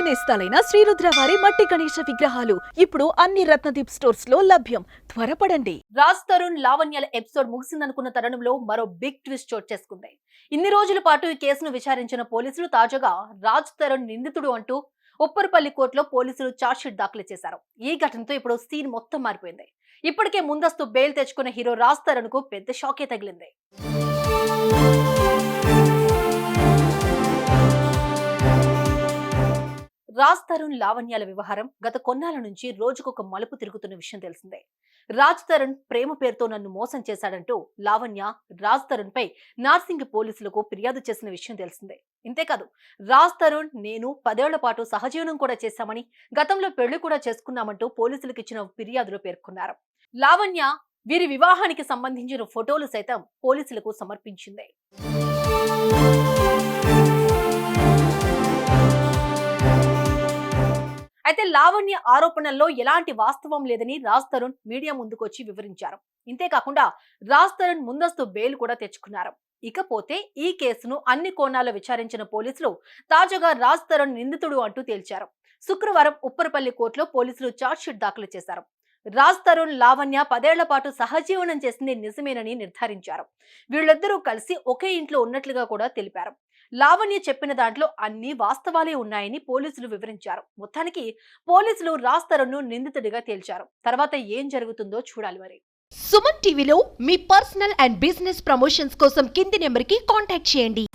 నేస్తాలైన శ్రీరుద్ర వారి మట్టి గణేశ విగ్రహాలు ఇప్పుడు అన్ని రత్నదీప్ స్టోర్స్ లో లభ్యం. త్వరపడండి. రాజ్ తరుణ్ లావణ్యాల ఎపిసోడ్ ముగిసిందనుకున్న తరుణంలో మరో బిగ్ ట్విస్ట్ చోటు చేసుకుంది. ఇన్ని రోజుల పాటు ఈ కేసును విచారించిన పోలీసులు తాజాగా రాజ్ తరుణ్ నిందితుడు అంటూ ఉప్పర్పల్లి కోర్టులో పోలీసులు ఛార్జ్షీట్ దాఖలు చేశారు. ఈ ఘటనతో ఇప్పుడు సీన్ మొత్తం మారిపోయింది. ఇప్పటికే ముందస్తు బెయిల్ తెచ్చుకున్న హీరో రాజ్ తరుణ్ కు పెద్ద షాకే తగిలింది. రాజ్ తరుణ్ లావణ్యాల వ్యవహారం గత కొన్నాళ్ల నుంచి రోజుకొక మలుపు తిరుగుతున్న విషయం తెలిసిందే. రాజ్ తరుణ్ ప్రేమ పేరుతో నన్ను మోసం చేశాడంటూ లావణ్య రాజ్ తరుణ్ పై నార్సింగి పోలీసులకు ఫిర్యాదు చేసిన విషయం తెలిసిందే. ఇంతేకాదు రాజ్ తరుణ్ నేను 10 ఏళ్ల పాటు సహజీవనం కూడా చేశామని, గతంలో పెళ్లి కూడా చేసుకున్నామంటూ పోలీసులకు ఇచ్చిన ఫిర్యాదులో పేర్కొన్నారు. లావణ్య వీరి వివాహానికి సంబంధించిన ఫోటోలు సైతం పోలీసులకు సమర్పించింది. అయితే లావణ్య ఆరోపణల్లో ఎలాంటి వాస్తవం లేదని రాజ్ తరుణ్ మీడియా ముందుకొచ్చి వివరించారు. ఇంతేకాకుండా రాజ్ తరుణ్ ముందస్తు బెయిల్ కూడా తెచ్చుకున్నారు. ఇకపోతే ఈ కేసును అన్ని కోణాల్లో విచారించిన పోలీసులు తాజాగా రాజ్ తరుణ్ నిందితుడు అంటూ తేల్చారు. శుక్రవారం ఉప్పరపల్లి కోర్టులో పోలీసులు ఛార్జ్షీట్ దాఖలు చేశారు. రాజ్ తరుణ్ లావణ్య 10 ఏళ్ల పాటు సహజీవనం చేసింది నిజమేనని నిర్ధారించారు. వీళ్ళిద్దరూ కలిసి ఒకే ఇంట్లో ఉన్నట్లుగా కూడా తెలిపారు. లావణ్య చెప్పిన దాంట్లో అన్ని వాస్తవాలే ఉన్నాయని పోలీసులు వివరించారు. మొత్తానికి పోలీసులు రాజ్ తరుణ్ ను నిందితుడిగా తేల్చారు. తర్వాత ఏం జరుగుతుందో చూడాలి మరి. సుమన్ టీవీలో మీ పర్సనల్ అండ్ బిజినెస్ ప్రమోషన్స్ కోసం కింది నెంబర్కి కాంటాక్ట్ చేయండి.